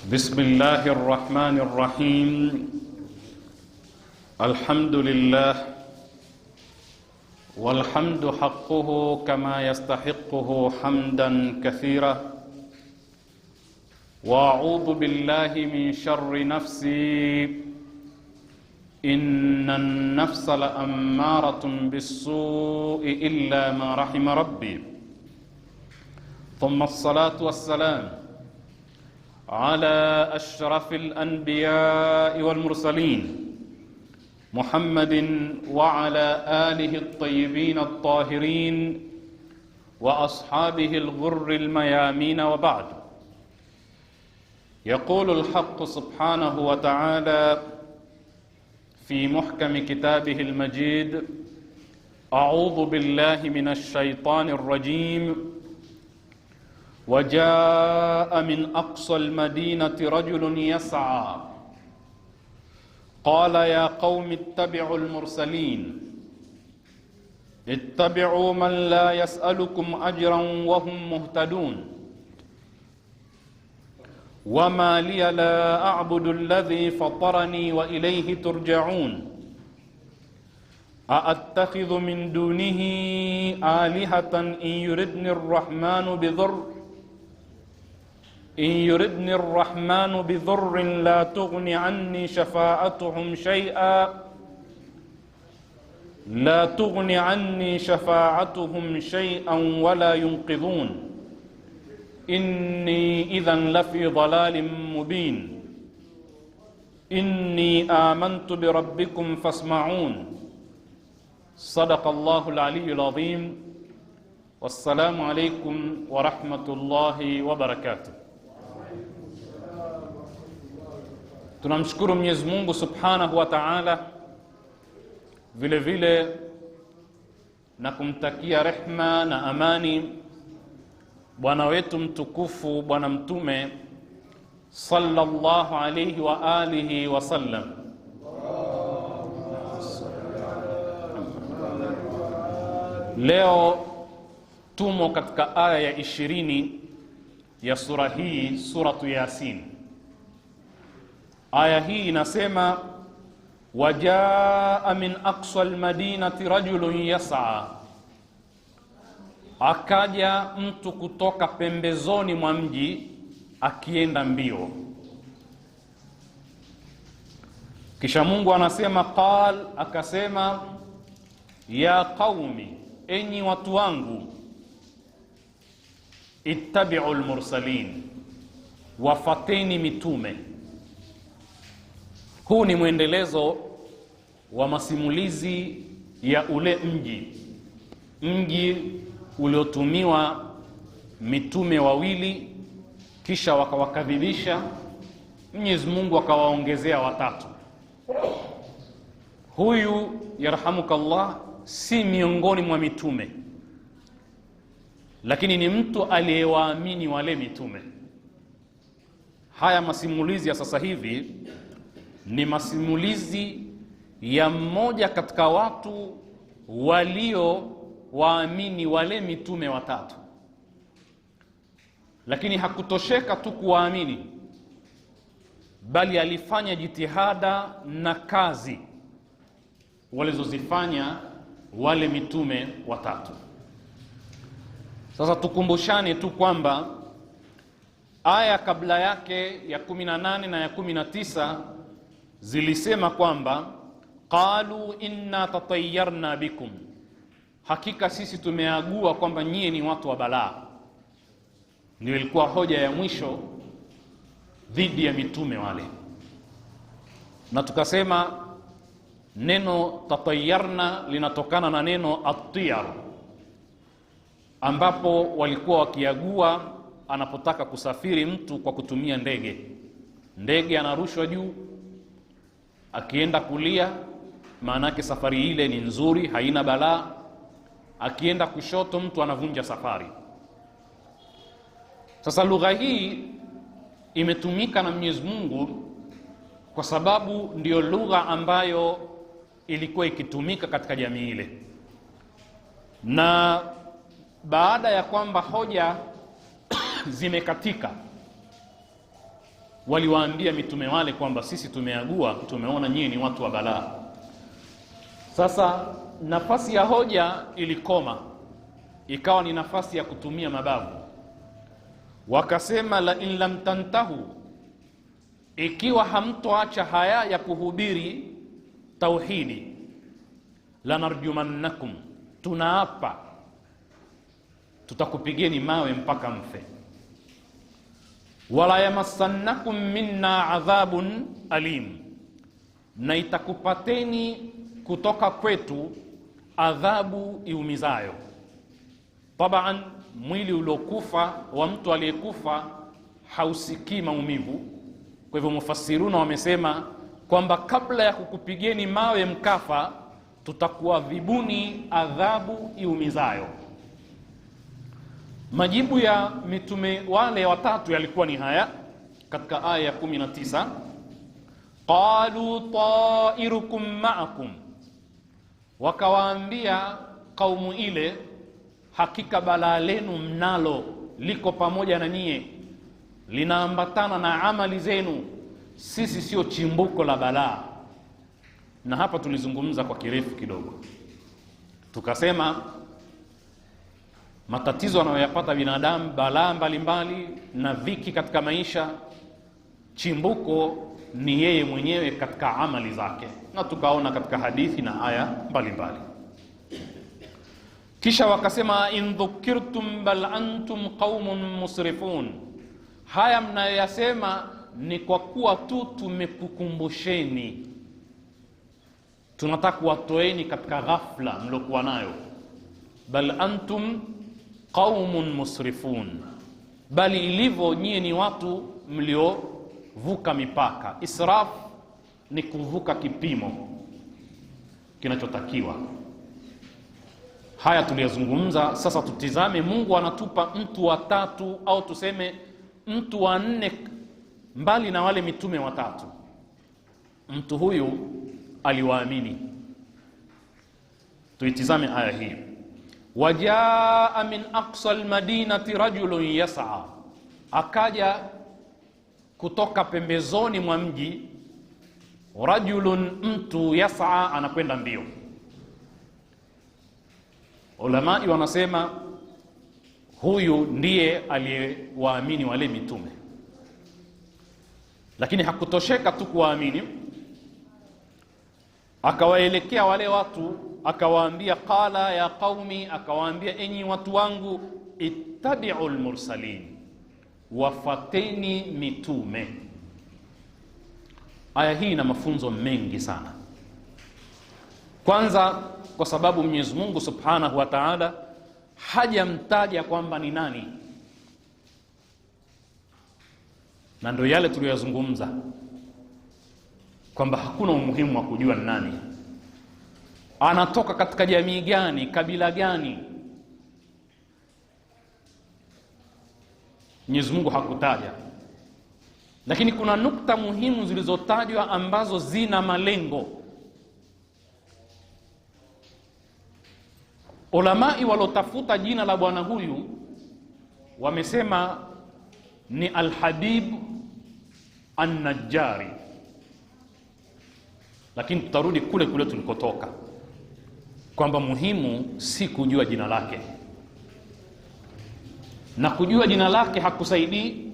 بسم الله الرحمن الرحيم. الحمد لله، والحمد حقه كما يستحقه حمدا كثيرا، وأعوذ بالله من شر نفسي إن النفس لأمارة بالسوء إلا ما رحم ربي، ثم الصلاة والسلام على أشرف الأنبياء والمرسلين محمد وعلى آله الطيبين الطاهرين وأصحابه الغر الميامين، وبعد. يقول الحق سبحانه وتعالى في محكم كتابه المجيد: أعوذ بالله من الشيطان الرجيم. وجاء من أقصى المدينة رجل يسعى قال يا قوم اتبعوا المرسلين، اتبعوا من لا يسألكم أجرا وهم مهتدون، وما لي لا أعبد الذي فطرني وإليه ترجعون، أأتخذ من دونه آلهة إن يردني الرحمن بضر لا تغن عني شفاعتهم شيئا ولا ينقذون، إني إذا لفي ضلال مبين، إني آمنت بربكم فاسمعون. صدق الله العلي العظيم. والسلام عليكم ورحمة الله وبركاته. Tunamshukuru Mwenyezi Mungu Subhanahu wa Ta'ala, vile vile na kumtakia rehma na amani bwana wetu mtukufu Bwana Mtume sallallahu alayhi wa alihi wa sallam. Leo tumo katika aya ya 20 ya sura hii, suratu Yasin. Aya hii inasema: wajaa min aqsa almadinati rajulun yas'a, akaja mtu kutoka pembezoni mwa mji akienda mbio. Kisha Mungu anasema qal, akasema ya qaumi, enyi watu wangu, ittabi'u almursalin, wafateni mitume. Huu ni mwendelezo wa masimulizi ya ule mji uliotumiwa mitume wawili, kisha wakawakadhibisha. Mwenyezi Mungu akawaongezea watatu. Huyu yarhamukallah si miongoni mwa mitume, lakini ni mtu aliyewaamini wale mitume. Haya masimulizi ya sasa hivi ni masimulizi ya mmoja katika watu walio waamini wale mitume watatu, lakini hakutosheka tu kuwaamini, bali alifanya jitihada na kazi walizozifanya wale mitume watatu. Sasa tukumbushane tu kwamba aya kabla yake ya 18 na ya 19 zilisema kwamba qalu inna tatayyarna bikum, hakika sisi tumeagua kwamba nyie ni watu wa balaa. Ndio ilikuwa hoja ya mwisho dhidi ya mitume wale, na tukasema neno tatayyarna linatokana na neno at-tiyar, ambapo walikuwa wakiagua anapotaka kusafiri mtu kwa kutumia ndege anarushwa juu, akienda kulia maana yake safari ile ni nzuri, haina balaa. Akienda kushoto mtu anavunja safari. Sasa lugha hii imetumika na Mwenyezi Mungu kwa sababu ndiyo lugha ambayo ilikuwa ikitumika katika jamii ile, na baada ya kwamba hoja zimekatika waliwaambia mitume wale kwamba sisi tumeagua, tumeona nyinyi ni watu wa balaa. Sasa nafasi ya hoja ilikoma, ikawa ni nafasi ya kutumia mabavu. Wakasema la in lam tantahu, ikiwa hamtoacha haya ya kuhubiri tauhidi, lanarjumannakum, tunaapa tutakupigeni mawe mpaka mfe. Wala yamassannakum minna adhabun alim, na itakupateni kutoka kwetu adhabu iumizayo. Taban, mwili uliokufa wa mtu aliyekufa hausikii maumivu. Kwa hivyo mufassiruna wamesema kwamba kabla ya kukupigeni mawe mkafa, tutakuadhibuni adhabu iumizayo. Majibu ya mitume wale watatu yalikuwa ni haya katika aya ya 19: qalu ta'irukum ma'akum, wakawaambia kaumu ile, hakika balaa lenu mnalo, liko pamoja na nyie, linaambatana na amali zenu, sisi sio chimbuko la balaa. Na hapa tulizungumza kwa kirefu kidogo, tukasema matatizo anayoyapata binadamu, balaa mbalimbali na dhiki katika maisha, chimbuko ni yeye mwenyewe katika amali zake, na tukaona katika hadithi na aya mbalimbali. Kisha wakasema in dhukirtum bal antum qaumun musrifun, haya mnayoyasema ni kwa kuwa tu tumekukumbusheni, tunataka kuwatoeni katika ghafla mlokuwa nayo. Bal antum qaumun musrifun, bali ilivyo nyie ni watu mliovuka mipaka. Israf ni kuvuka kipimo kinachotakiwa. Haya tuliyozungumza. Sasa tutizame, Mungu anatupa mtu wa tatu, au tuseme mtu wa nne mbali na wale mitume watatu. Mtu huyu aliwaamini. Tuitizame aya hii: wajaa min aqsa almadinati rajulun yas'a, akaja kutoka pembezoni mwa mji, rajulun, mtu, yas'a, anakwenda mbio. Ulamai wanasema huyu ndiye aliyewaamini wale mitume, lakini hakutosheka tu kuwaamini, akawaelekea wale watu akawaambia, qala ya qaumi, akawaambia enyi watu wangu, ittabi'u almursalin, wafateni mitume. Aya hii ina mafunzo mengi sana. Kwanza, kwa sababu Mwenyezi Mungu Subhanahu wa Ta'ala hajamtaja kwamba ni nani, na ndio yale tuliyozungumza kwamba hakuna umuhimu wa kujua ni nani, anatoka katika jamii gani, kabila gani. Mwenyezi Mungu hakutaja, lakini kuna nukta muhimu zilizotajwa ambazo zina malengo. Ulamai walotafuta jina la bwana huyu wamesema ni Al-Habib An-Najjari, lakini tutarudi kule kule tulikotoka, kwamba muhimu si kujua jina lake, na kujua jina lake hakusaidii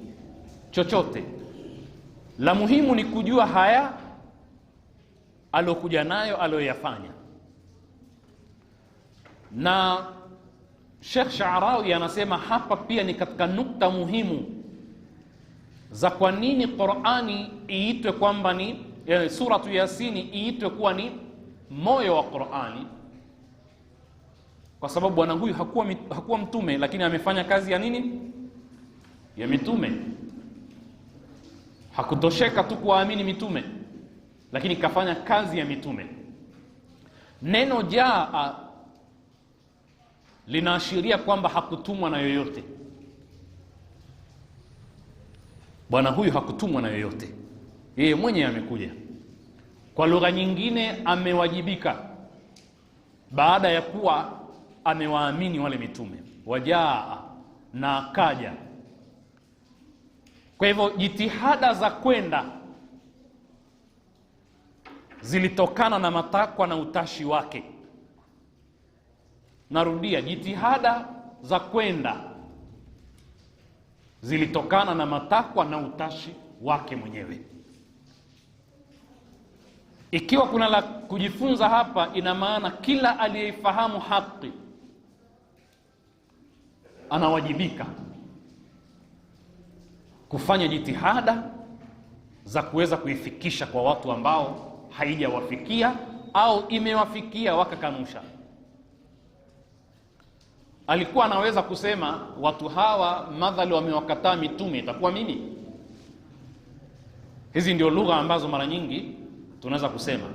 chochote. La muhimu ni kujua haya alokuja nayo, aloyafanya. Na Sheikh Sha'rawi anasema hapa pia ni katika nukta muhimu za kwa nini Qur'ani iitwe kwamba ni suratu Yasini iitwe kuwa ni moyo wa Qur'ani, kwa sababu bwana huyu hakuwa mtume, lakini amefanya kazi ya nini? Ya mitume. Hakutosheka tu kuamini mitume, lakini kafanya kazi ya mitume. Neno jaa linaashiria kwamba hakutumwa na yoyote. Bwana huyu hakutumwa na yoyote, yeye mwenyewe amekuja. Kwa lugha nyingine, amewajibika baada ya kuwa amewaamini wale mitume. Wajaa, na akaja. Kwa hivyo jitihada za kwenda zilitokana na matakwa na utashi wake. Narudia, jitihada za kwenda zilitokana na matakwa na utashi wake mwenyewe. Ikiwa kuna la kujifunza hapa, ina maana kila aliyeifahamu haki anawajibika kufanya jitihada za kuweza kuifikisha kwa watu ambao haijawafikia au imewafikia wakakanusha. Alikuwa anaweza kusema watu hawa madhali wamewakataa mitume, itakuwa mimi. Hizi ndio lugha ambazo mara nyingi tunaweza kusema.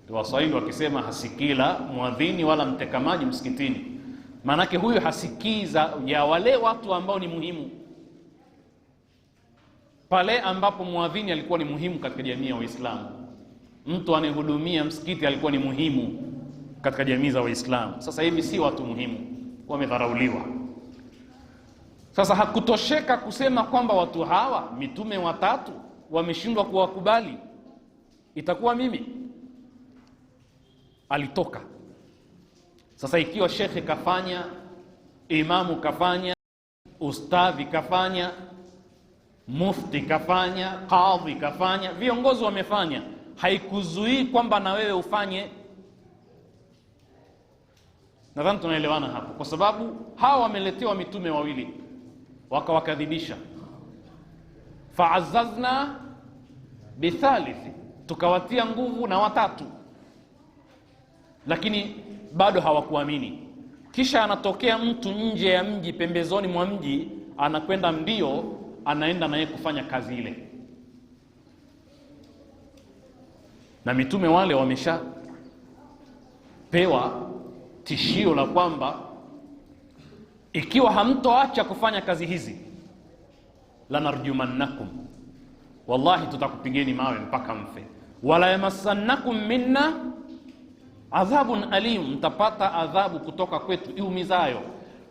Waswahili wakisema hasikila muadhini wala mtekamaji msikitini, maanake huyu hasikiza ya wale watu ambao ni muhimu. Pale ambapo muadhini alikuwa ni muhimu katika jamii ya Waislamu, mtu anayehudumia msikiti alikuwa ni muhimu katika jamii za Waislamu. Sasa hivi si watu muhimu, wamedharauliwa. Sasa hakutosheka kusema kwamba watu hawa mitume watatu wameshindwa kuwakubali, itakuwa mimi. Alitoka. Sasa ikiwa shekhe kafanya, imamu kafanya, ustadhi kafanya, mufti kafanya, kadhi kafanya, viongozi wamefanya, haikuzuii kwamba na wewe ufanye. Nadhani tunaelewana hapo, kwa sababu hawa wameletewa mitume wawili wakawakadhibisha. Fa'azzazna bithalithi, tukawatia nguvu na watatu, lakini bado hawakuamini. Kisha anatokea mtu nje ya mji, pembezoni mwa mji, anakwenda mbio, anaenda naye kufanya kazi ile. Na mitume wale wameshapewa tishio la kwamba ikiwa hamtoacha kufanya kazi hizi, lanarjumannakum, wallahi tutakupigeni mawe mpaka mfe, wala yamassannakum minna adhabun alim, mtapata adhabu kutoka kwetu iumizayo.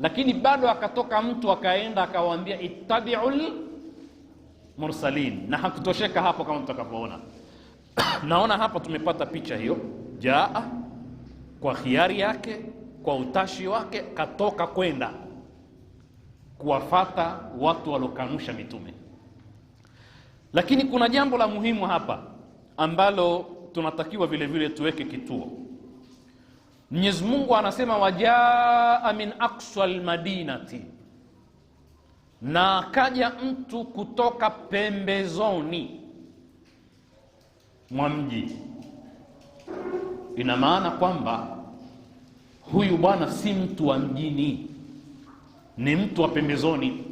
Lakini bado akatoka mtu akaenda akawaambia ittabi'ul mursalin, na hakutosheka hapo kama mtakapoona. Naona hapa tumepata picha hiyo. Jaa kwa khiari yake, kwa utashi wake, katoka kwenda kuwafata watu walokanusha mitume. Lakini kuna jambo la muhimu hapa ambalo tunatakiwa vile vile tuweke kituo. Mwenyezi Mungu anasema wajaa min aqsal madinati, na akaja mtu kutoka pembezoni mwa mji. Ina maana kwamba huyu bwana si mtu wa mjini, ni mtu wa pembezoni.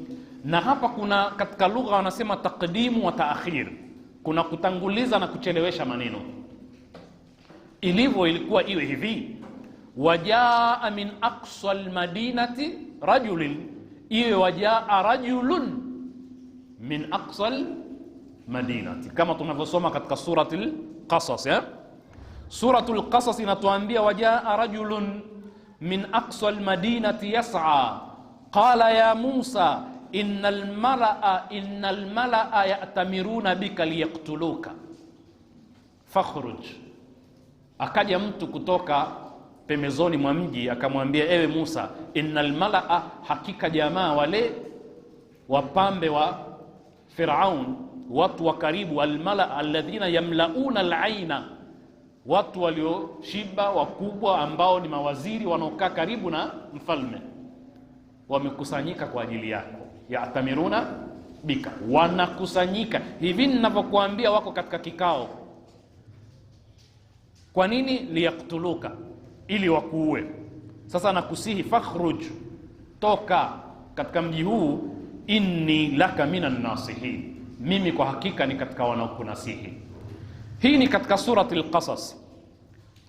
Na hapa kuna katika lugha wanasema taqdimu wa taakhir, kuna kutanguliza na kuchelewesha maneno. Ilivyo ilikuwa iwe hivi, wajaa min aqsal madinati rajulun, iwe wajaa rajulun min aqsal madinati, kama tunavyosoma katika suratul Qasas. Suratul Qasas inatuambia wajaa rajulun min aqsal madinati yas'a qala ya Musa innal malaa ya'tamiruna bika liyaktuluka fakhruj. Akaja mtu kutoka pembezoni mwa mji akamwambia, ewe Musa, innal malaa, hakika jamaa wale wapambe wa Firaun, watu wa karibu, almalaa alladhina yamlauna alaina, watu walioshiba wakubwa ambao ni mawaziri wanaokaa karibu na mfalme, wamekusanyika kwa ajili yako. Ya'tamiruna bika, wanakusanyika hivi ninavyokuambia, wako katika kikao. Kwa nini? Liyaktuluka, ili wakuue. Sasa nakusihi, fakhruj, toka katika mji huu, inni laka minan nasihin, mimi kwa hakika ni katika wanaokunasihi. Hii ni katika suratul Qasas.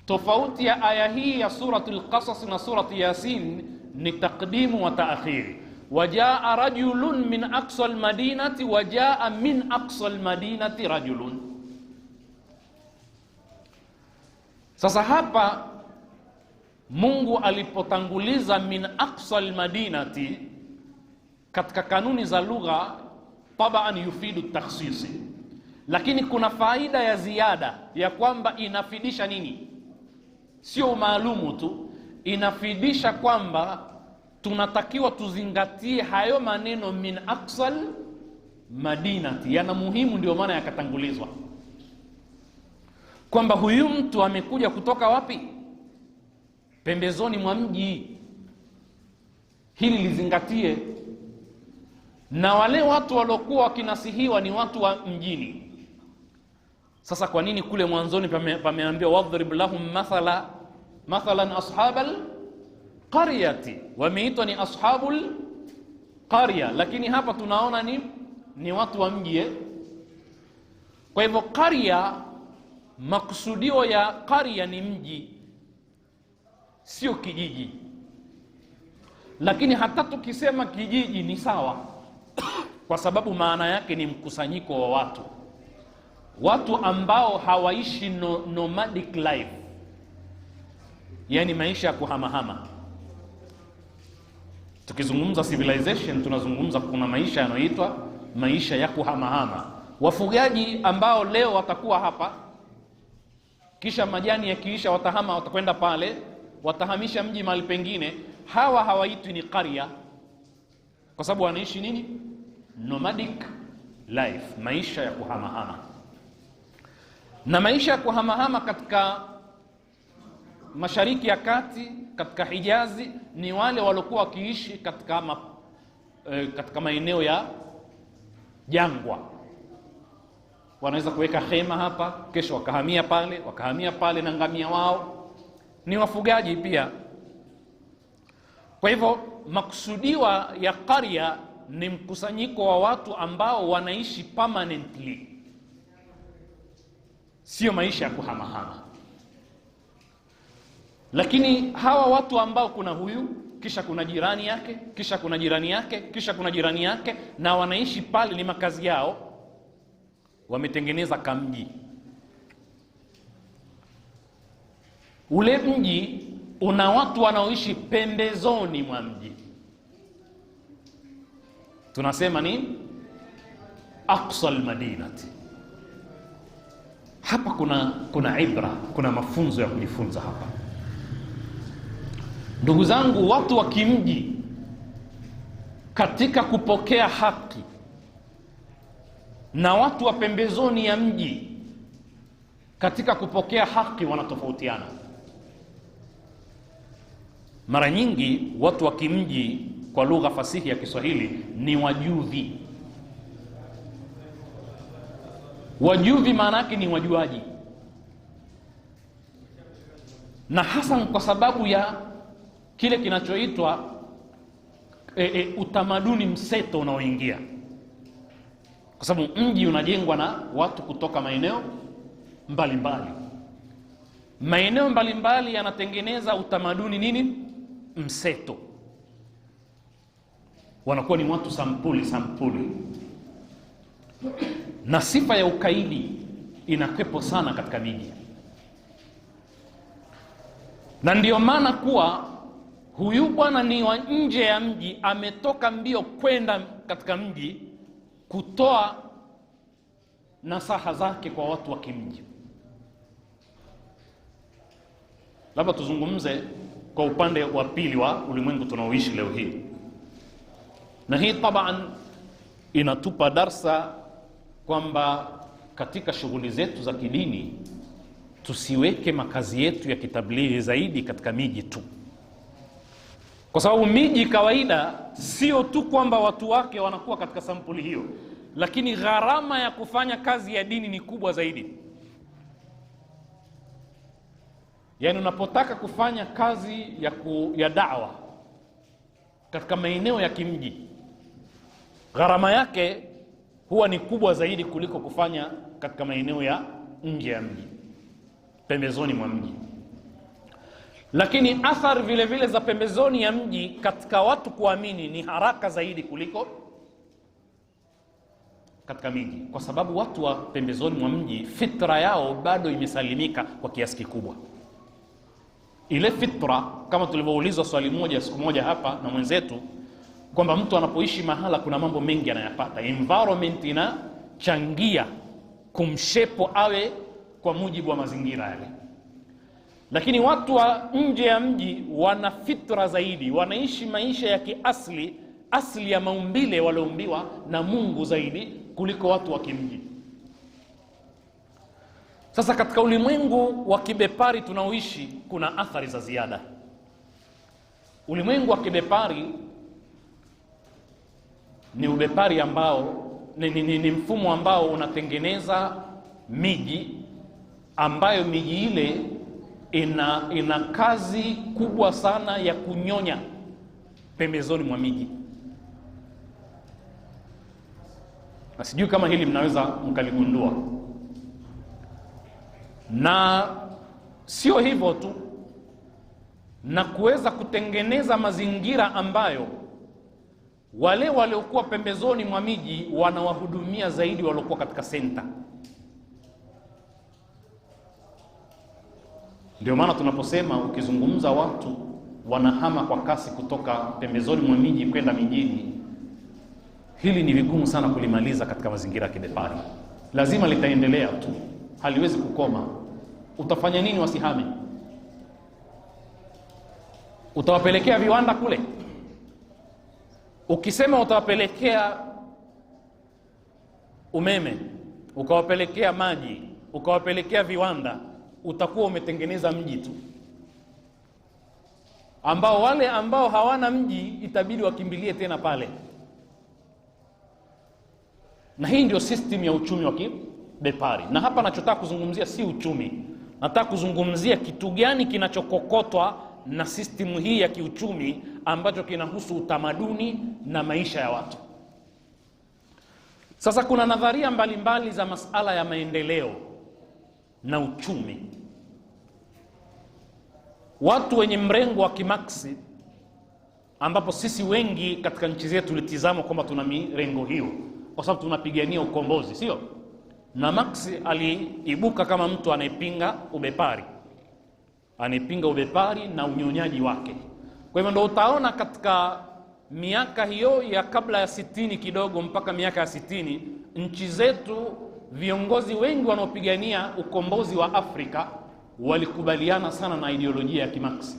Tofauti ya aya hii ya suratul Qasas na surati Yasin ni taqdimu wa ta'khir. Wajaa rajulun min aqsal madinati, wajaa min aqsal madinati rajulun. Sasa hapa Mungu alipotanguliza min aqsal madinati, katika kanuni za lugha, tabaan yufidu takhsisi, lakini kuna faida ya ziada ya kwamba inafidisha nini? Sio maalumu tu, inafidisha kwamba tunatakiwa tuzingatie hayo maneno min aqsal madinati, yana muhimu, ndio maana yakatangulizwa, kwamba huyu mtu amekuja kutoka wapi? Pembezoni mwa mji. Hili lizingatie. Na wale watu waliokuwa wakinasihiwa ni watu wa mjini. Sasa kwa nini kule mwanzoni pameambiwa wadhrib lahum mathalan ashabal qaryati, wameitwa ni ashabul qarya, lakini hapa tunaona ni watu wa mji. Kwa hivyo qarya, makusudio ya qarya ni mji, sio kijiji. Lakini hata tukisema kijiji ni sawa, kwa sababu maana yake ni mkusanyiko wa watu ambao hawaishi nomadic life, yani maisha ya kuhamahama. Tukizungumza civilization, tunazungumza kuna maisha yanayoitwa maisha ya kuhamahama. Wafugaji ambao leo watakuwa hapa, kisha majani yakiisha watahama, watakwenda pale, watahamisha mji mahali pengine, hawa hawaitwi ni qarya, kwa sababu wanaishi nini? Nomadic life, maisha ya kuhamahama. Na maisha ya kuhamahama katika Mashariki ya Kati, katika Hijazi, ni wale waliokuwa wakiishi katika maeneo ya jangwa. Wanaweza kuweka hema hapa, kesho wakahamia pale na ngamia wao. Ni wafugaji pia. Kwa hivyo maksudiwa ya qarya ni mkusanyiko wa watu ambao wanaishi permanently, sio maisha ya kuhamahama. Lakini hawa watu ambao kuna huyu, kisha kuna jirani yake, kisha kuna jirani yake, kisha kuna jirani yake, na wanaishi pale, ni makazi yao, wametengeneza kamji. Ule mji una watu wanaoishi pembezoni mwa mji, tunasema ni aqsal madinati. Hapa kuna ibra, kuna mafunzo ya kujifunza hapa. Ndugu zangu, watu wa kimji katika kupokea haki na watu wa pembezoni ya mji katika kupokea haki wanatofautiana. Mara nyingi watu wa kimji, kwa lugha fasihi ya Kiswahili, ni wajuvi. Wajuvi maana yake ni wajuaji, na hasa kwa sababu ya kile kinachoitwa utamaduni mseto unaoingia, kwa sababu mji unajengwa na watu kutoka maeneo mbalimbali. Maeneo mbalimbali yanatengeneza utamaduni nini? Mseto. Wanakuwa ni watu sampuli, na sifa ya ukaidi inakwepo sana katika miji. Na ndiyo maana kuwa huyu bwana ni wa nje ya mji, ametoka mbio kwenda katika mji kutoa nasaha zake kwa watu wa kimji. Labda tuzungumze kwa upande wa pili wa ulimwengu tunaoishi leo hii, na hii taban inatupa darsa kwamba katika shughuli zetu za kidini tusiweke makazi yetu ya kitablighi zaidi katika miji tu, kwa sababu miji kawaida sio tu kwamba watu wake wanakuwa katika sampuli hiyo, lakini gharama ya kufanya kazi ya dini ni kubwa zaidi. Yani unapotaka kufanya kazi ya da'wa katika maeneo ya kimji, gharama yake huwa ni kubwa zaidi kuliko kufanya katika maeneo ya nje ya mji, pembezoni mwa mji. Lakini athari vile vile za pembezoni ya mji katika watu kuamini ni haraka zaidi kuliko katika miji, kwa sababu watu wa pembezoni mwa mji fitra yao bado imesalimika kwa kiasi kikubwa. Ile fitra, kama tulivyoulizwa swali moja siku moja hapa na mwenzetu, kwamba mtu anapoishi mahala kuna mambo mengi anayapata. Environment inachangia kumshepo awe kwa mujibu wa mazingira yale. Lakini watu wa nje ya mji wana fitra zaidi, wanaishi maisha ya kiasli, asli ya maumbile walioumbiwa na Mungu zaidi kuliko watu wa kimji. Sasa katika ulimwengu wa kibepari tunaoishi kuna athari za ziada. Ulimwengu wa kibepari ni ubepari ambao ni mfumo ambao unatengeneza miji ambayo miji ile ina kazi kubwa sana ya kunyonya pembezoni mwa miji. Na sijui kama hili mnaweza mkaligundua. Na sio hivyo tu, na kuweza kutengeneza mazingira ambayo wale waliokuwa pembezoni mwa miji wanawahudumia zaidi waliokuwa katika senta. Ndio maana tunaposema ukizungumza watu wanahama kwa kasi kutoka pembezoni mwa miji kwenda mijini, hili ni vigumu sana kulimaliza katika mazingira ya kibepari. Lazima litaendelea tu, haliwezi kukoma. Utafanya nini wasihame? Utawapelekea viwanda kule? Ukisema utawapelekea umeme, ukawapelekea maji, ukawapelekea viwanda, utakuwa umetengeneza mji tu ambao wale ambao hawana mji itabidi wakimbilie tena pale. Na hii ndio system ya uchumi wa kibepari. Na hapa nachotaka kuzungumzia si uchumi, nataka kuzungumzia kitu gani kinachokokotwa na system hii ya kiuchumi ambacho kinahusu utamaduni na maisha ya watu. Sasa kuna nadharia mbalimbali za masala ya maendeleo na uchumi. Watu wenye mrengo wa kimaksi, ambapo sisi wengi katika nchi zetu tulitizama kwamba tuna mirengo hiyo kwa sababu tunapigania ukombozi, sio? Na Marx aliibuka kama mtu anayepinga ubepari, anayepinga ubepari na unyonyaji wake. Kwa hivyo ndio utaona katika miaka hiyo ya kabla ya 60 kidogo mpaka miaka ya 60, nchi zetu viongozi wengi wanaopigania ukombozi wa Afrika walikubaliana sana na ideolojia ya kimaksi,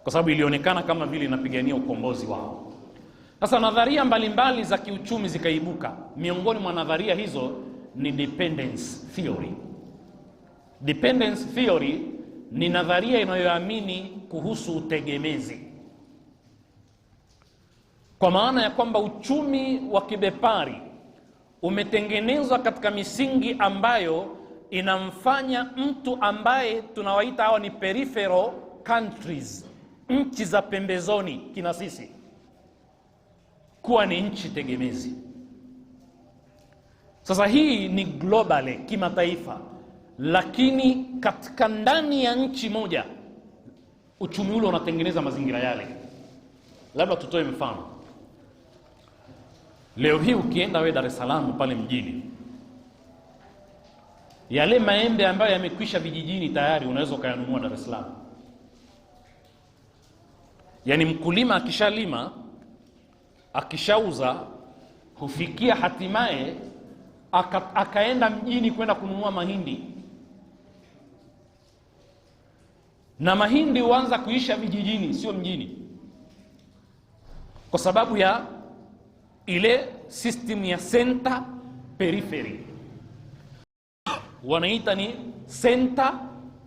kwa sababu ilionekana kama vile inapigania ukombozi wao. Sasa nadharia mbalimbali za kiuchumi zikaibuka. Miongoni mwa nadharia hizo ni dependence theory. Dependence theory ni nadharia inayoamini kuhusu utegemezi, kwa maana ya kwamba uchumi wa kibepari umetengenezwa katika misingi ambayo inamfanya mtu ambaye tunawaita hawa ni peripheral countries, nchi za pembezoni kina sisi, kuwa ni nchi tegemezi. Sasa hii ni globally, kimataifa, lakini katika ndani ya nchi moja uchumi ule unatengeneza mazingira yale. Labda tutoe mfano. Leo hii ukienda we Dar es Salaam pale mjini, yale maembe ambayo yamekwisha vijijini tayari unaweza ukayanunua Dar es Salaam. Yaani mkulima akishalima, akishauza, hufikia hatimaye akaenda mjini kwenda kununua mahindi, na mahindi huanza kuisha vijijini, sio mjini, kwa sababu ya ile system ya center periphery. Wanaita ni center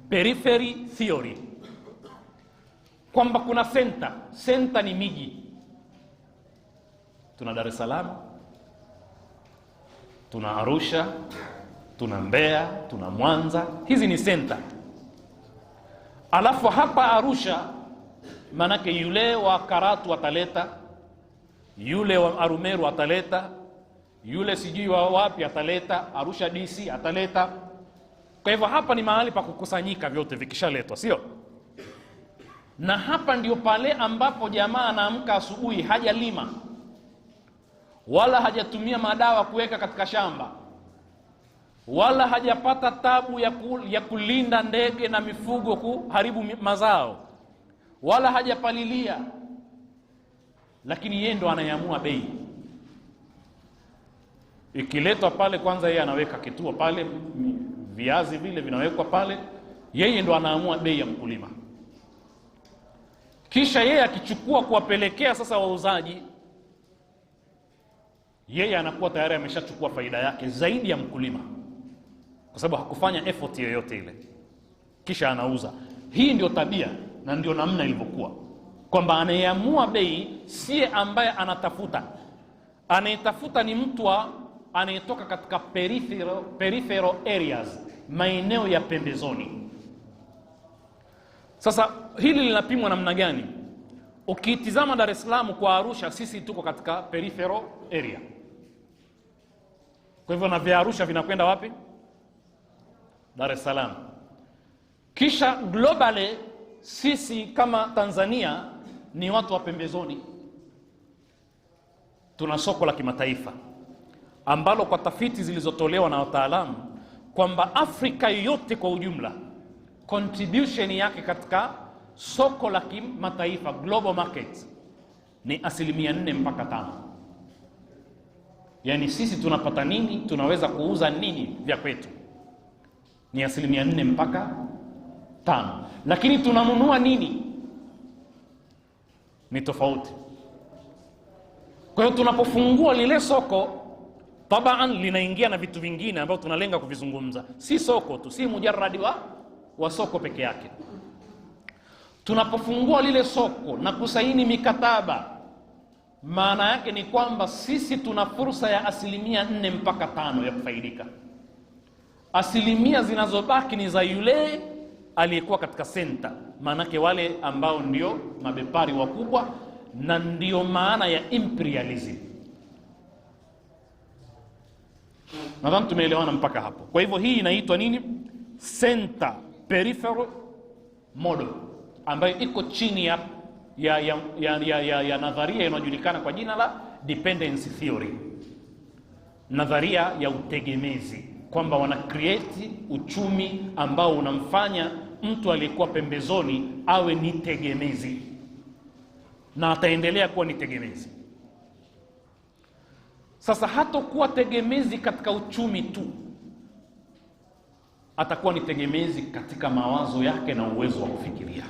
periphery theory, kwamba kuna center ni miji. Tuna Dar es Salaam, tuna Arusha, tuna Mbeya, tuna Mwanza, hizi ni center. Alafu hapa Arusha, manake yule wa Karatu ataleta, yule wa Arumeru ataleta, yule sijui wa wapi ataleta, Arusha DC ataleta. Kwa hivyo hapa ni mahali pa kukusanyika vyote vikishaletwa, sio? Na hapa ndio pale ambapo jamaa anaamka asubuhi, hajalima wala hajatumia madawa kuweka katika shamba, wala hajapata tabu ya kulinda ndege na mifugo kuharibu mazao, wala hajapalilia, lakini yeye ndo anayeamua bei. Ikiletwa pale, kwanza yeye anaweka kituo pale, viazi vile vinawekwa pale, yeye ndo anaamua bei ya mkulima. Kisha yeye akichukua kuwapelekea sasa wauzaji, yeye anakuwa tayari ameshachukua faida yake zaidi ya mkulima, kwa sababu hakufanya effort yoyote ile, kisha anauza. Hii ndio tabia na ndio namna ilivyokuwa, kwamba anayeamua bei siye ambaye anatafuta. Anayetafuta ni mtu anayetoka katika peripheral areas, maeneo ya pembezoni. Sasa hili linapimwa namna gani? Ukitizama Dar es Salaam kwa Arusha, sisi tuko katika peripheral area. Kwa hivyo na vya Arusha vinakwenda wapi? Dar es Salaam. Kisha globally sisi kama Tanzania ni watu wa pembezoni. Tuna soko la kimataifa ambalo kwa tafiti zilizotolewa na wataalamu kwamba Afrika yote kwa ujumla contribution yake katika soko la kimataifa, global market, ni 4 mpaka 5. Yani sisi tunapata nini, tunaweza kuuza nini vya kwetu, ni 4 mpaka 5. Lakini tunanunua nini ni tofauti. Kwa hiyo tunapofungua lile soko, tabaan linaingia na vitu vingine ambavyo tunalenga kuvizungumza. Si soko tu, si mujarradi wa soko peke yake. Tunapofungua lile soko na kusaini mikataba, maana yake ni kwamba sisi tuna fursa ya 4 mpaka 5 ya kufaidika. 4 zinazobaki ni za yule aliyekuwa katika senta, maana yake wale ambao ndio mabepari wakubwa, na ndio maana ya imperialism. Nadhani tumeelewana mpaka hapo. Kwa hivyo hii inaitwa nini? Center peripheral model, ambayo iko chini ya nadharia inayojulikana kwa jina la dependency theory, nadharia ya utegemezi, kwamba wana create uchumi ambao unamfanya mtu aliyekuwa pembezoni awe ni tegemezi, na ataendelea kuwa ni tegemezi. Sasa hatakuwa tegemezi katika uchumi tu, atakuwa ni tegemezi katika mawazo yake na uwezo wa kufikiria.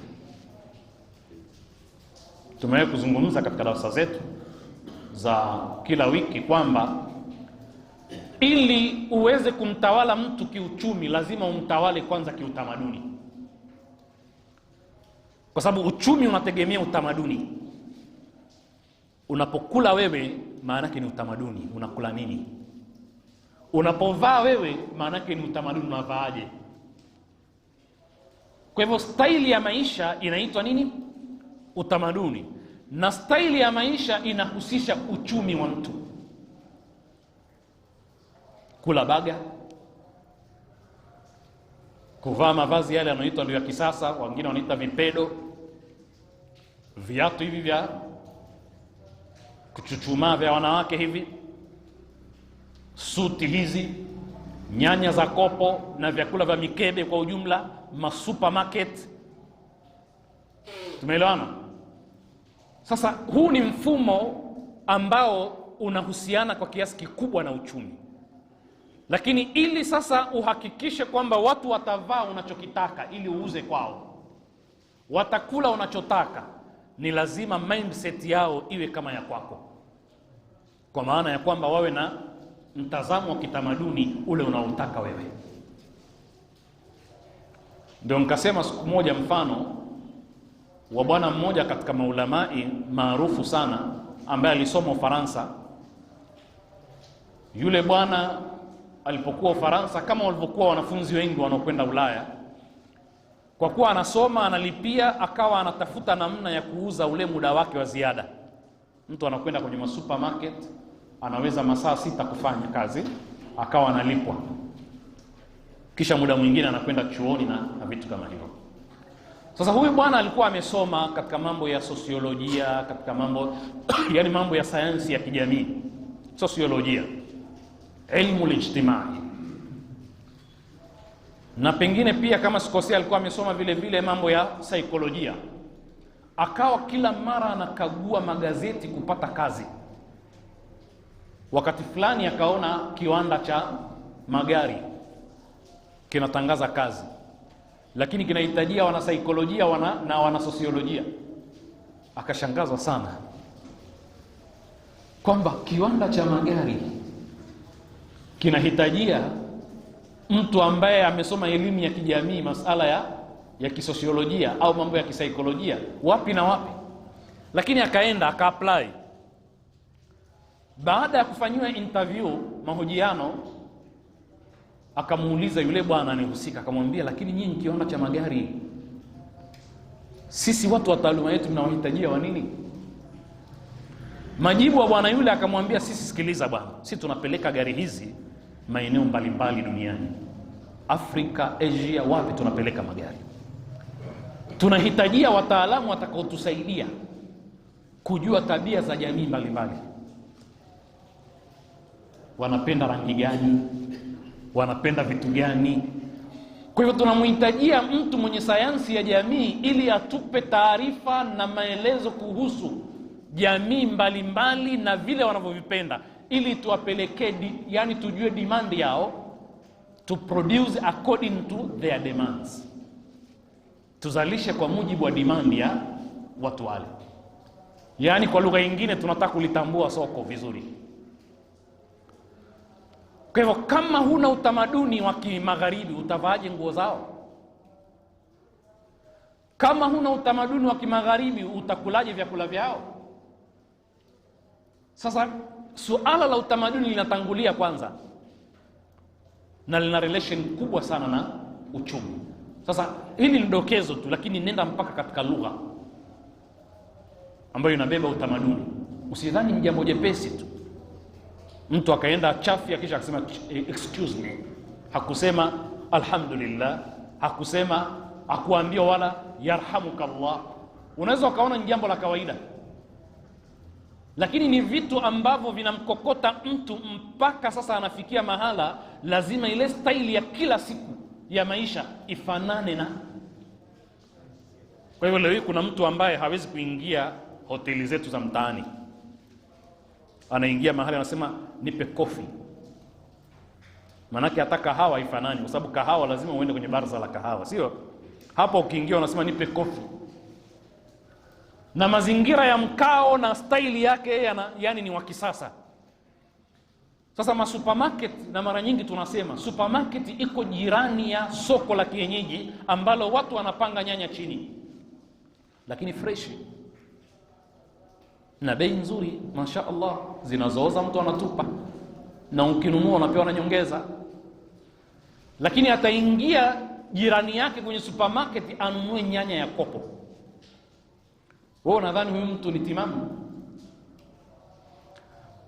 Tumewahi kuzungumza katika darasa zetu za kila wiki kwamba ili uweze kumtawala mtu kiuchumi, lazima umtawale kwanza kiutamaduni, kwa sababu uchumi unategemea utamaduni. Unapokula wewe, maana yake ni utamaduni, unakula nini. Unapovaa wewe, maana yake ni utamaduni, unavaaje. Kwa hivyo staili ya maisha inaitwa nini? Utamaduni. Na staili ya maisha inahusisha uchumi wa mtu. Kula baga, kuvaa mavazi yale yanayoitwa ndio ya kisasa, wengine wanaita vipedo, viatu hivi vya kuchuchumaa vya wanawake hivi, suti hizi, nyanya za kopo na vyakula vya mikebe kwa ujumla, masupermarket. Tumeelewana? Sasa huu ni mfumo ambao unahusiana kwa kiasi kikubwa na uchumi. Lakini ili sasa uhakikishe kwamba watu watavaa unachokitaka ili uuze kwao, watakula unachotaka, ni lazima mindset yao iwe kama ya kwako, kwa maana ya kwamba wawe na mtazamo wa kitamaduni ule unaotaka wewe. Ndio nikasema siku moja mfano wa bwana mmoja katika maulamai maarufu sana ambaye alisoma Ufaransa. Yule bwana alipokuwa Ufaransa, kama walivyokuwa wanafunzi wengi wanaokwenda Ulaya, kwa kuwa anasoma analipia, akawa anatafuta namna ya kuuza ule muda wake wa ziada. Mtu anakwenda kwenye masupermarket, anaweza masaa 6 kufanya kazi, akawa analipwa. Kisha muda mwingine anakwenda chuoni na vitu kama hivyo. Sasa huyu bwana alikuwa amesoma katika mambo ya sosiolojia, katika mambo yani mambo ya sayansi ya kijamii, sosiolojia, ilmu lijtimai, na pengine pia kama sikosea alikuwa amesoma vile vile mambo ya saikolojia. akawa kila mara anakagua magazeti kupata kazi. Wakati fulani akaona kiwanda cha magari kinatangaza kazi, lakini kinahitajia wanasaikolojia na wanasosiolojia. Akashangazwa sana kwamba kiwanda cha magari kinahitajia mtu ambaye amesoma elimu ya kijamii, masala ya kisosiolojia au mambo ya kisaikolojia, wapi na wapi. Lakini akaenda aka-apply. Baada ya kufanyiwa interview, mahojiano, akamuuliza yule bwana anayehusika, akamwambia, lakini nyinyi kiwanda cha magari, sisi watu wa taaluma yetu mnawahitajia wa nini? Majibu wa bwana yule akamwambia, sisi sikiliza bwana, sisi tunapeleka gari hizi maeneo mbalimbali duniani, Afrika, Asia, wapi tunapeleka magari. Tunahitajia wataalamu watakaotusaidia kujua tabia za jamii mbalimbali. Wanapenda rangi gani? Wanapenda vitu gani? Kwa hivyo tunamhitajia mtu mwenye sayansi ya jamii ili atupe taarifa na maelezo kuhusu jamii mbalimbali na vile wanavyovipenda, ili tuwapelekee, yani tujue demand yao, to produce according to their demands, tuzalishe kwa mujibu wa demand ya watu wale. Yani kwa lugha nyingine tunataka kulitambua soko vizuri. Kwa hivyo kama huna utamaduni wa kimagharibi, utavaaje nguo zao? Kama huna utamaduni wa kimagharibi, utakulaje vyakula vyao? Sasa suala la utamaduni linatangulia kwanza, na lina relation kubwa sana na uchumi. Sasa hili ni dokezo tu, lakini nenda mpaka katika lugha ambayo inabeba utamaduni. Usidhani ni jambo jepesi tu. Mtu akaenda chafya kisha akasema excuse me, hakusema alhamdulillah, hakuambia wala yarhamukallah. Unaweza ukaona ni jambo la kawaida, lakini ni vitu ambavyo vinamkokota mtu mpaka sasa anafikia mahala lazima ile staili ya kila siku ya maisha ifanane na. Kwa hivyo leo kuna mtu ambaye hawezi kuingia hoteli zetu za mtaani, anaingia mahali anasema nipe coffee, manake hata kahawa ifanani, kwa sababu kahawa lazima uende kwenye baraza la kahawa, sio hapo ukiingia unasema nipe coffee. Na mazingira ya mkao na staili yake yani ni wa kisasa. Sasa masupermarket, na mara nyingi tunasema supermarket iko jirani ya soko la kienyeji ambalo watu wanapanga nyanya chini, lakini fresh na bei nzuri, masha Allah, zinazooza mtu anatupa, na ukinunua unapewa na nyongeza. Lakini ataingia jirani yake kwenye supermarket anunue nyanya ya kopo. Wewe unadhani huyu mtu ni timamu?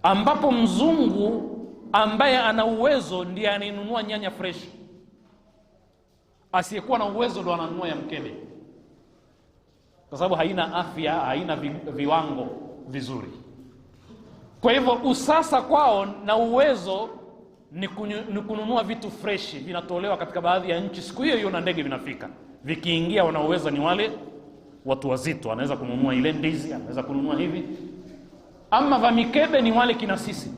Ambapo mzungu ambaye ana uwezo ndiye ananunua nyanya fresh, asiyekuwa na uwezo ndo ananunua ya mkebe, kwa sababu haina afya, haina viwango vizuri. Kwa hivyo usasa kwao na uwezo ni kununua vitu fresh, vinatolewa katika baadhi ya nchi siku hiyo na ndege vinafika. Vikiingia wana uwezo ni wale watu wazito, anaweza kununua ile ndizi, anaweza kununua hivi. Ama va mikebe ni wale kina sisi.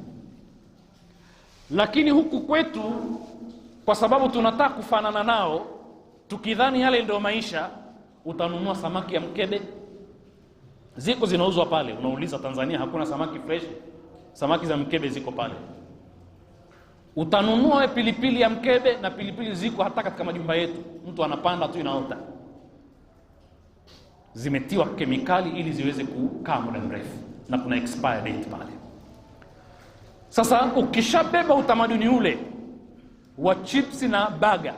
Lakini huku kwetu, kwa sababu tunataka kufanana nao, tukidhani yale ndio maisha, utanunua samaki ya mkebe. Ziko zinauzwa pale, unauliza Tanzania hakuna samaki fresh, samaki za mkebe ziko pale. Utanunua pilipili ya mkebe, na pilipili ziko hata katika majumba yetu, mtu anapanda tu inaota. Zimetiwa kemikali ili ziweze kukaa muda mrefu, na kuna expire date pale. Sasa ukishabeba utamaduni ule wa chips na baga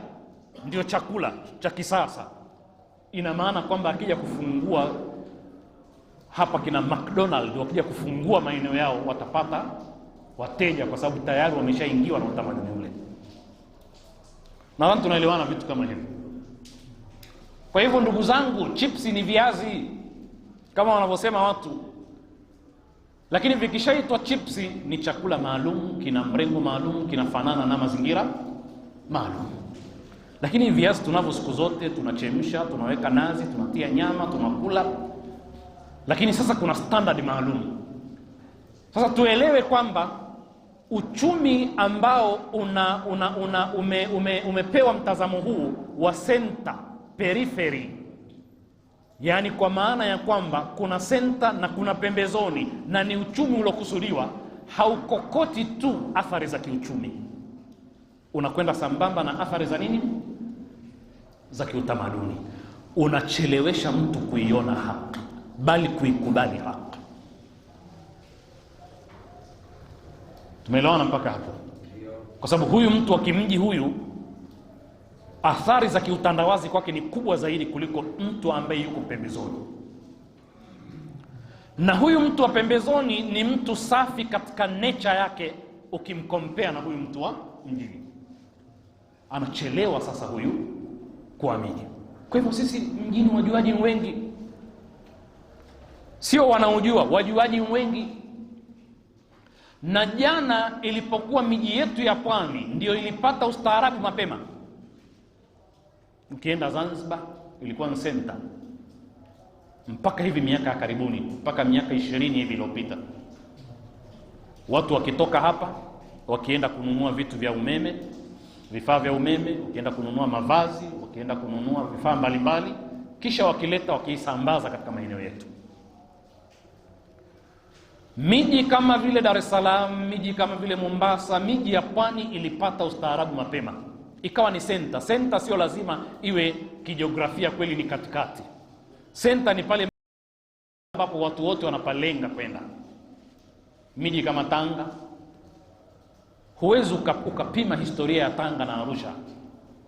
ndio chakula cha kisasa, ina maana kwamba akija kufungua hapa kina McDonald's, wakija kufungua maeneo yao watapata wateja, kwa sababu tayari wameshaingiwa na utamaduni ule. Nadhani tunaelewana vitu kama hivyo. Kwa hivyo ndugu zangu, chips ni viazi kama wanavyosema watu, lakini vikishaitwa chips ni chakula maalum, kina mrengo maalum, kinafanana na mazingira maalum. Lakini viazi tunavyo siku zote, tunachemsha, tunaweka nazi, tunatia nyama, tunakula. lakini sasa kuna standard maalum. Sasa tuelewe kwamba uchumi ambao umepewa mtazamo huu wa center periphery, yani kwa maana ya kwamba kuna center na kuna pembezoni, na ni uchumi uliokusudiwa, haukokoti tu athari za kiuchumi, unakwenda sambamba na athari za nini, za kiutamaduni. Unachelewesha mtu kuiona haki, bali kuikubali haki. Tumeelewana mpaka hapo? Kwa sababu huyu mtu wa kimji huyu, athari za kiutandawazi kwake ni kubwa zaidi kuliko mtu ambaye yuko pembezoni. Na huyu mtu wa pembezoni ni mtu safi katika nature yake ukimkompea na huyu mtu wa mjini. Anachelewa sasa huyu kuamini. Kwa hivyo sisi mjini wajuaji wengi, sio wanaojua, wajuaji wengi. Na jana ilipokuwa miji yetu ya pwani ndio ilipata ustaarabu mapema. Ukienda Zanzibar ilikuwa ni center mpaka hivi miaka ya karibuni, mpaka miaka 20 hivi iliyopita. Watu wakitoka hapa wakienda kununua vitu vya umeme, vifaa vya umeme, wakienda kununua mavazi, wakienda kununua vifaa mbalimbali, kisha wakileta wakiisambaza katika maeneo yetu. Miji kama vile Dar es Salaam, miji kama vile Mombasa, miji ya pwani ilipata ustaarabu mapema, ikawa ni center. Center sio lazima iwe kijiografia kweli ni katikati. Center ni pale ambapo watu wote wanapalenga kwenda. Miji kama Tanga, huwezi ukapima historia ya Tanga na Arusha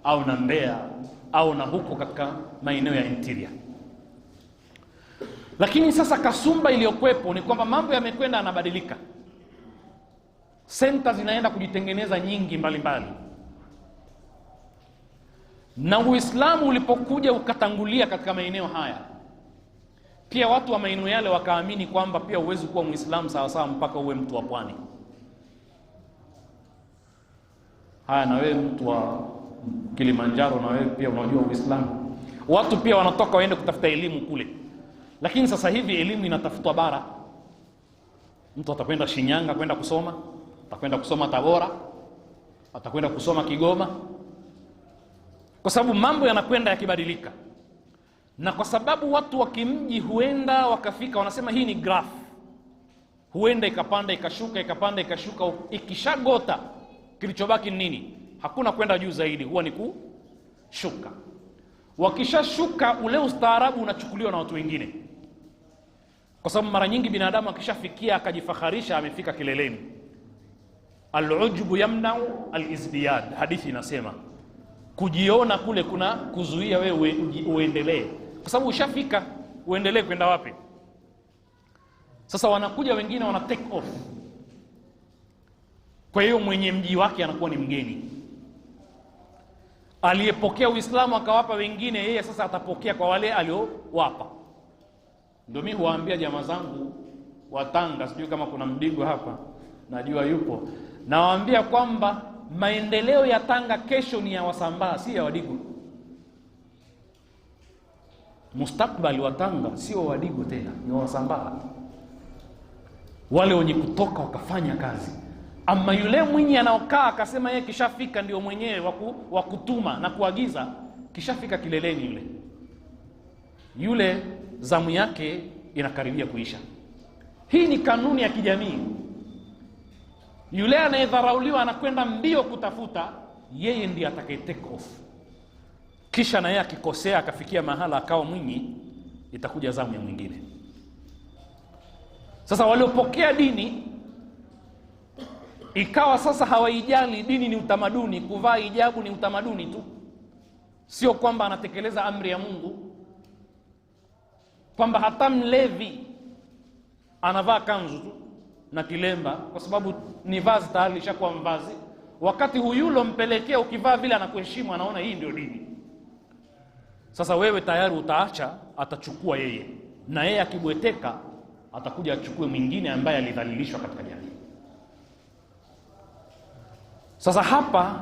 au na Mbeya au na huko katika maeneo ya interior. Lakini sasa kasumba iliyokuwepo ni kwamba mambo yamekwenda yanabadilika. Center zinaenda kujitengeneza nyingi mbalimbali. Na Uislamu ulipokuja ukatangulia katika maeneo haya, pia watu wa maeneo yale wakaamini kwamba pia huwezi kuwa Muislamu sawa sawa mpaka uwe mtu wa pwani. Haya, na wewe mtu wa Kilimanjaro, na wewe pia unajua Uislamu. Watu pia wanatoka waende kutafuta elimu kule. Lakini sasa hivi elimu inatafutwa bara. Mtu atakwenda Shinyanga kwenda kusoma, atakwenda kusoma Tabora, atakwenda kusoma Kigoma, kwa sababu mambo yanakwenda yakibadilika. Na kwa sababu watu wa kimji huenda wakafika, wanasema hii ni graph, huenda ikapanda ikashuka, ikapanda ikashuka, ikishagota kilichobaki nini? Hakuna kwenda juu zaidi, huwa ni kushuka. Wakishashuka ule ustaarabu unachukuliwa na watu wengine, kwa sababu mara nyingi binadamu akishafikia akajifakharisha amefika kileleni. Al-ujbu yamna'u al-izdiyad, hadithi inasema kujiona kule kuna kuzuia wewe uendelee, kwa sababu ushafika, uendelee kwenda wapi? Sasa wanakuja wengine wana take off. Kwa hiyo mwenye mji wake anakuwa ni mgeni. Aliyepokea Uislamu akawapa wengine, yeye sasa atapokea kwa wale aliowapa. Ndio mimi huwaambia jamaa zangu wa Tanga, sijui kama kuna Mdigo hapa, najua yupo, nawaambia kwamba maendeleo ya Tanga kesho ni ya Wasambaa, si ya Wadigo. Mustakbali wa Tanga sio Wadigo tena, ni Wasambaa, wale wenye kutoka wakafanya kazi. Ama yule mwenye anaokaa akasema yeye kishafika ndio mwenyewe wa kutuma na kuagiza, kishafika kileleni, yule zamu yake inakaribia kuisha. Hii ni kanuni ya kijamii. Yule anayedharauliwa anakwenda mbio kutafuta, yeye ndiye atakaye take off. Kisha na yeye akikosea akafikia mahala akawa mwinyi, itakuja zamu ya mwingine. Sasa waliopokea dini ikawa sasa hawaijali dini ni utamaduni, kuvaa hijabu ni utamaduni tu, sio kwamba anatekeleza amri ya Mungu, kwamba hata mlevi anavaa kanzu tu na kilemba kwa sababu ni vazi tayari lishakuwa mvazi, wakati huyulo mpelekea ukivaa vile anakuheshimu, anaona hii ndio dini. Sasa wewe tayari utaacha, atachukua yeye, na yeye akibweteka atakuja achukue mwingine ambaye alidhalilishwa katika jamii. Sasa hapa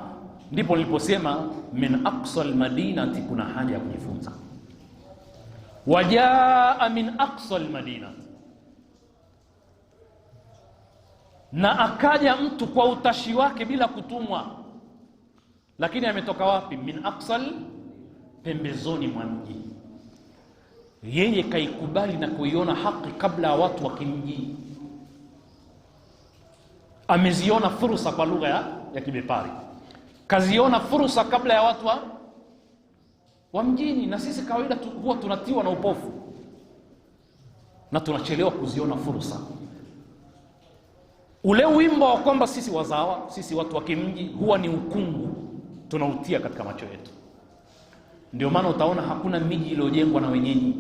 ndipo niliposema min aqsal madinati, kuna haja ya kujifunza. wajaa min aqsa almadina, na akaja mtu kwa utashi wake bila kutumwa. Lakini ametoka wapi? Min aqsal, pembezoni mwa mji. Yeye kaikubali na kuiona haki kabla ya watu wa kimji. Ameziona fursa, kwa lugha ya kibepari, kaziona fursa kabla ya watu wa mjini. Na sisi kawaida huwa tunatiwa na upofu na tunachelewa kuziona fursa. Ule wimbo wa kwamba sisi wazawa, sisi watu wa kimji, huwa ni ukungu tunautia katika macho yetu. Ndio maana utaona hakuna miji iliyojengwa na wenyeji.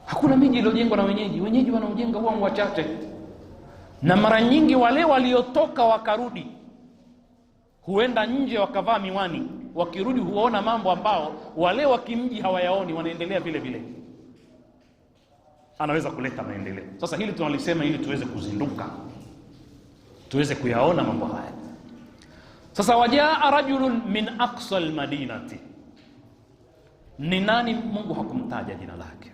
Hakuna miji iliyojengwa na wenyeji. Wenyeji wanaojenga huwa wachache, na mara nyingi wale waliotoka wakarudi huenda nje wakavaa miwani, wakirudi huona mambo ambao wale wa kimji hawayaoni, wanaendelea vile vile. Anaweza kuleta maendeleo. Sasa hili tunalisema ili tuweze kuzinduka, tuweze kuyaona mambo haya. Sasa wajaa rajulun min aqsa almadinati, ni nani? Mungu hakumtaja jina lake,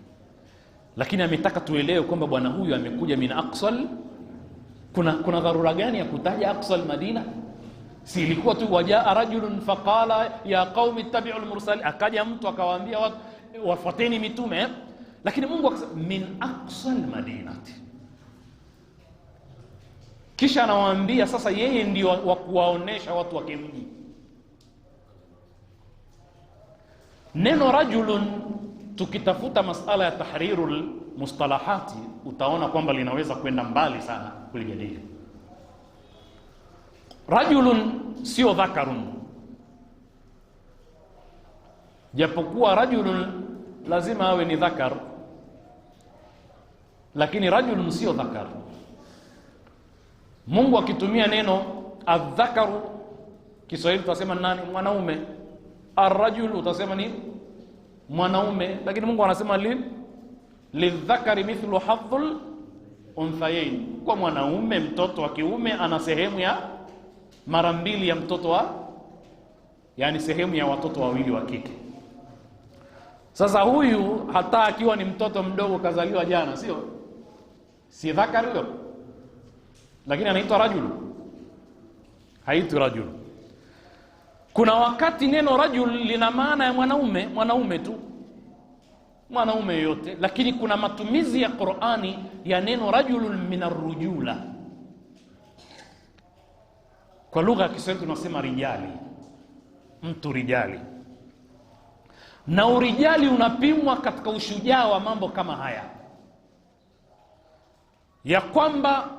lakini ametaka tuelewe kwamba bwana huyu amekuja min aqsa. Kuna dharura gani ya kutaja aqsa almadina? Si ilikuwa tu wajaa rajulun faqala ya qaumi ittabi'u almursalin, akaja mtu akawaambia watu wafuateni mitume. Lakini Mungu akasema min aqsa almadinati, kisha anawaambia sasa yeye ndio wa kuwaonesha watu wa kimji. Neno rajulun, tukitafuta masala ya tahrirul mustalahati, utaona kwamba linaweza kwenda mbali sana kulijadili. Rajulun sio dhakarun, japokuwa rajulun lazima awe ni dhakar, lakini rajulun sio dhakar. Mungu akitumia neno adhakaru, Kiswahili tutasema nani? Mwanaume. Arrajul utasema ni mwanaume, lakini Mungu anasema lidhakari mithlu hadhul unthayain, kwa mwanaume, mtoto wa kiume ana sehemu ya mara mbili ya mtoto yani sehemu ya watoto wawili wa kike. Sasa huyu hata akiwa ni mtoto mdogo kazaliwa jana, si dhakari huyo, lakini anaitwa rajul, haitwi rajul. Kuna wakati neno rajul lina maana ya mwanaume tu, mwanaume yote, lakini kuna matumizi ya Qur'ani ya neno rajulun min arrujula. Kwa lugha ya Kiswahili tunasema rijali, mtu rijali. Na urijali unapimwa katika ushujaa wa mambo kama haya, ya kwamba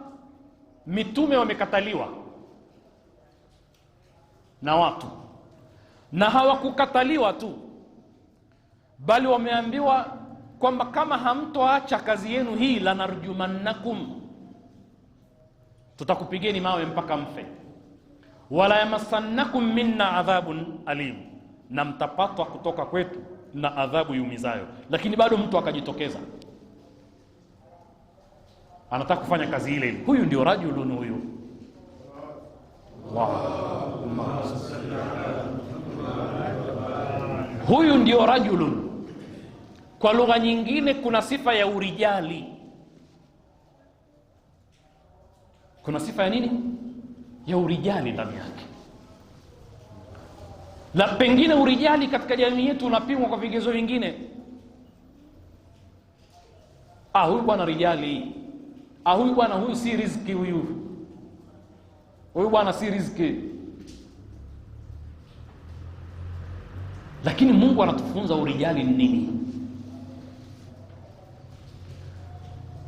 mitume wamekataliwa na watu, na hawakukataliwa tu, bali wameambiwa kwamba kama hamtoacha kazi yenu hii, lanarjumannakum, tutakupigeni mawe mpaka mfe, wala yamassannakum minna adhabun alim, na mtapatwa kutoka kwetu na adhabu yumizayo. Lakini bado mtu akajitokeza, anataka kufanya kazi ile. Huyu ndio rajulun, huyu huyu ndio rajulun. Kwa lugha nyingine kuna sifa ya urijali. Kuna sifa ya nini? Ya urijali ndani yake. La pengine urijali katika jamii yetu unapimwa kwa vigezo vingine. Huyu bwana rijali, huyu bwana, huyu si riziki, huyu bwana si riziki. Lakini Mungu anatufunza urijali ni nini.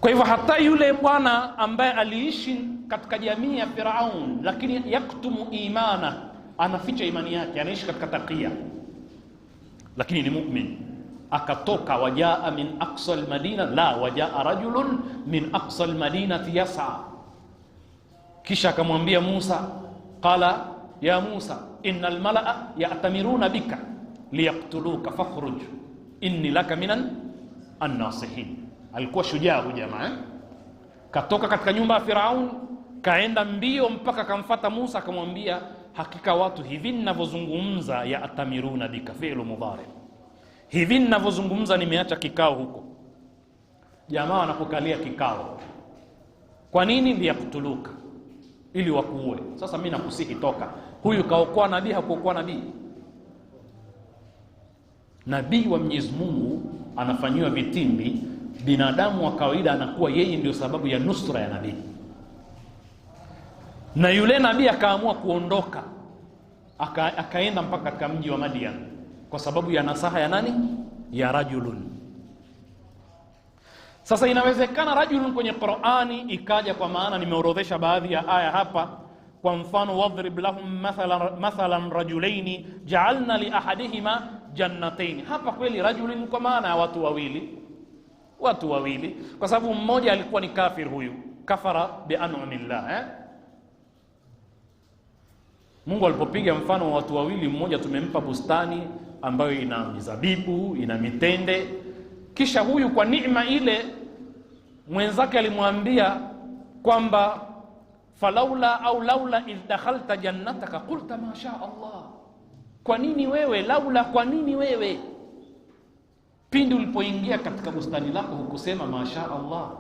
Kwa hivyo hata yule bwana ambaye aliishi katika jamii ya Firaun, lakini yaktumu imana, anaficha imani yake, anaishi katika takia, lakini ni mu'min, akatoka wajaa min aqsa almadina, la wajaa rajulun min aqsa almadinati yas'a. Kisha akamwambia Musa, qala ya Musa innal malaa ya'tamiruna bika liyaktuluka fakhruj inni laka minan an-nasihin. Alikuwa shujaa huyu jamaa, katoka katika nyumba ya Firaun, kaenda mbio mpaka kamfata Musa, akamwambia hakika watu hivi ninavyozungumza ya atamiruna bika fi'lu mudhari, hivi ninavyozungumza nimeacha kikao huko. Jamaa wanapokalia kikao, kwa nini? Liyaqtuluka, ili wakuue. Sasa mimi nakusihi toka. Huyu kaokoa nabii, hakuokoa nabii? Nabii wa Mwenyezi Mungu anafanyiwa vitimbi, binadamu wa kawaida anakuwa yeye ndio sababu ya nusra ya nabii. Na yule nabii akaamua kuondoka, akaenda mpaka katika mji wa Madian kwa sababu ya nasaha ya nani? Ya rajulun. Sasa inawezekana rajulun kwenye Qur'ani ikaja kwa maana, nimeorodhesha baadhi ya aya hapa. Kwa mfano, wadhrib lahum mathalan rajulaini ja'alna li ahadihima jannatayn. Hapa kweli rajulin kwa maana ya watu wawili, kwa sababu mmoja alikuwa ni kafir, huyu kafara bi an'amillah. Mungu alipopiga mfano wa watu wawili, mmoja tumempa bustani ambayo ina mizabibu, ina mitende, kisha huyu kwa neema ile mwenzake alimwambia kwamba falaula au laula idh dakhalta jannataka qulta ma sha Allah, kwa nini wewe, laula, kwa nini wewe pindi ulipoingia katika bustani lako hukusema ma sha Allah?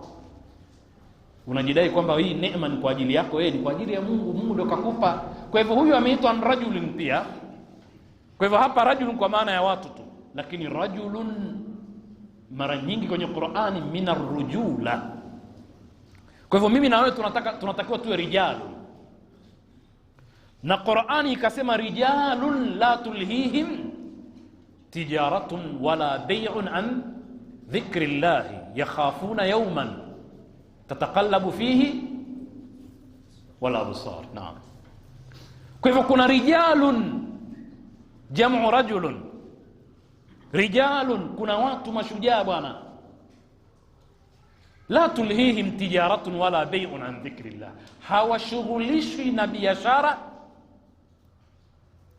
Unajidai kwamba hii neema ni kwa ajili yako wewe, ni kwa ajili ya Mungu, Mungu ndio kakupa. Kwa hivyo huyu ameitwa rajulun pia. Kwa hivyo hapa rajulun kwa maana ya watu tu, lakini rajulun mara nyingi kwenye Qur'ani minar rujula. Kwa hivyo mimi na wewe tunatakiwa tuwe rijalun, na Qur'ani ikasema rijalun la tulhihim tijaratun wala bay'un an dhikrillahi yakhafuna yawman tataqallabu fihi wala absar. Naam. Kwa hivyo kuna rijalun jamu rajulun, rijalun kuna watu mashujaa bwana. La tulhihim tijaratun wala bay'un an dhikrillah, hawashughulishwi na biashara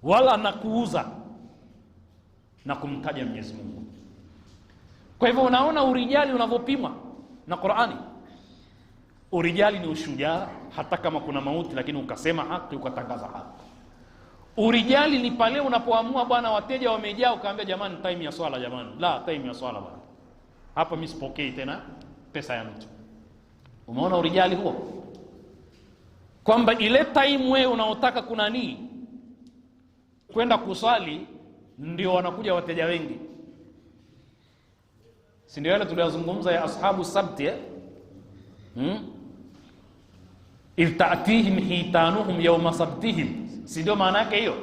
wala na kuuza na kumtaja Mwenyezi Mungu. Kwa hivyo unaona urijali unavyopimwa na Qur'ani. Urijali ni ushujaa, hata kama kuna mauti, lakini ukasema haki, ukatangaza haki. Urijali ni pale unapoamua bwana, wateja wamejaa, ukaambia jamani, time ya swala jamani, la time ya swala bwana, hapa mimi sipokei tena pesa ya mtu. Umeona urijali huo, kwamba ile time wewe unaotaka kunani kwenda kuswali ndio wanakuja wateja wengi. Si ndio yale tuliyozungumza ya ashabu sabti idh ta'tihim hitanuhum yawma sabtihim? Si ndio maana yake hiyo,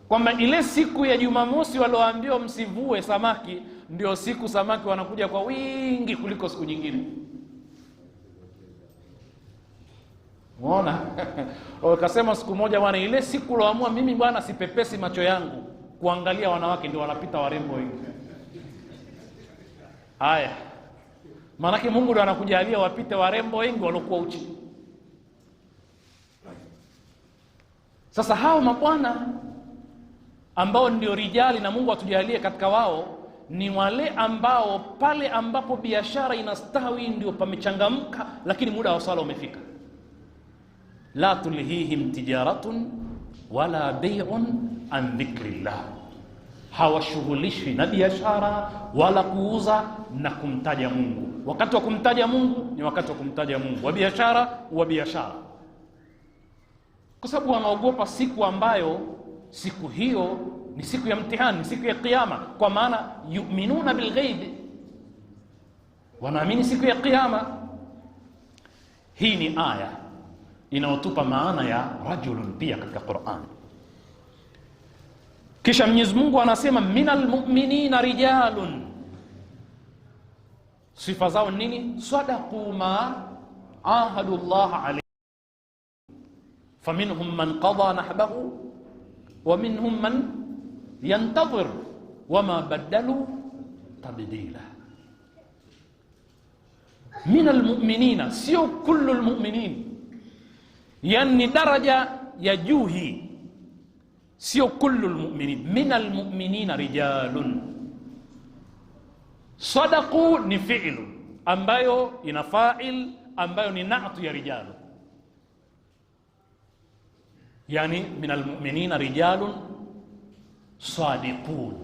kwamba ile siku ya Jumamosi walioambiwa msivue samaki ndio siku samaki wanakuja kwa wingi kuliko siku nyingine. Unaona? Wakasema siku moja bwana, ile siku loamua mimi bwana sipepesi macho yangu kuangalia wanawake, ndio wanapita warembo wengi. Haya, maanake Mungu ndio anakujalia wapite warembo wengi waliokuwa uchi. Sasa hao mabwana ambao ndio rijali, na Mungu atujalie katika wao, ni wale ambao pale ambapo biashara inastawi ndio pamechangamka, lakini muda wa swala umefika. La tulhihim tijaratun wala bay'un an dhikrillah, hawashughulishwi na biashara wala kuuza na kumtaja Mungu. Wakati wa kumtaja Mungu ni wakati wa kumtaja Mungu, wa biashara, kwa sababu wanaogopa siku ambayo siku hiyo ni siku ya mtihani, siku ya kiyama. Kwa maana yu'minuna bilghaib, wanaamini siku ya kiyama. Hii ni aya inayotupa maana ya rajulun pia katika Qur'an. Kisha Mwenyezi Mungu anasema minal mu'minina rijalun, sifa zao nini? Sadaqu ma ahadu Allah alayhi, faminhum man qada nahbahu wa minhum man yantadhir wama badalu tabdila. Minal mu'minina, sio kullu almu'minin, yani daraja ya juu hii, sio kullu almu'minin. Minal mu'minina rijalun, sadaqu ni fi'lu ambayo ina fa'il ambayo ni na'tu ya rijalu. yani min almu'minina rijalun sadiqun.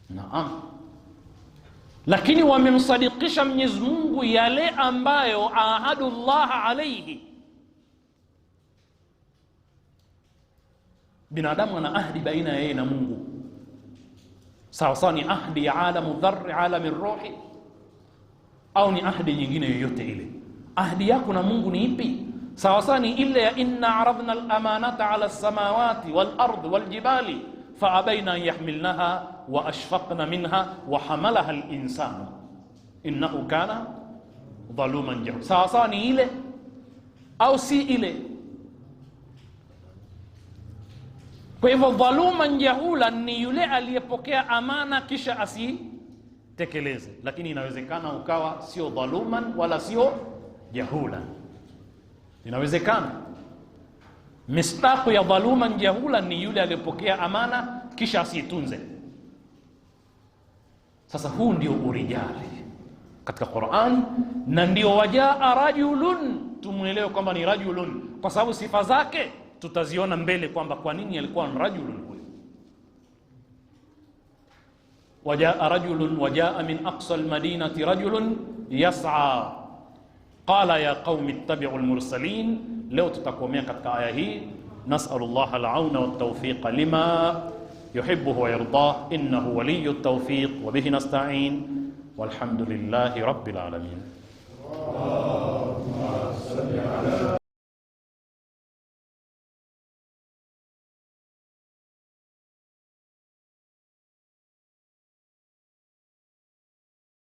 Naam, lakini wamemsadikisha Mwenyezi Mungu yale ambayo ahadu Allah alayhi. Binadamu ana ahdi baina yeye na Mungu, sawa sawa ni ahdi ya alamu dharri, alami ruhi, au ni ahdi nyingine yoyote ile. Ahdi yako na Mungu ni ipi? Sawa sawa ni ile ya inna aradna al-amanata ala as-samawati wal-ardi wal-jibali fa abaina an yahmilnaha wa ashfaqna minha wa hamalaha al-insanu innahu kana dhaluman jahula. Sawa sawa ni ile au si ile? Kwa hivyo dhaluman jahula ni yule aliyepokea amana kisha asitekeleze, lakini inawezekana ukawa sio dhaluman wala sio jahula. Inawezekana mistaqu ya dhaluman jahula ni yule aliyepokea amana kisha asitunze. Sasa huu ndio urijali katika Qur'an, na ndio wajaa rajulun, tumuelewe kwamba ni rajulun kwa sababu sifa zake tutaziona mbele kwamba kwa nini alikuwa rajulun huyo. Wajaa rajulun, wajaa min aqsa almadinati rajulun yas'a qala ya qaumi ittabi'u almursalin. Leo tutakomea katika aya hii. Nas'alullah al-auna wat-tawfiq lima yuhibbu wa yardah, innahu waliyyu at-tawfiq wa bihi nasta'in walhamdulillahi rabbil alamin.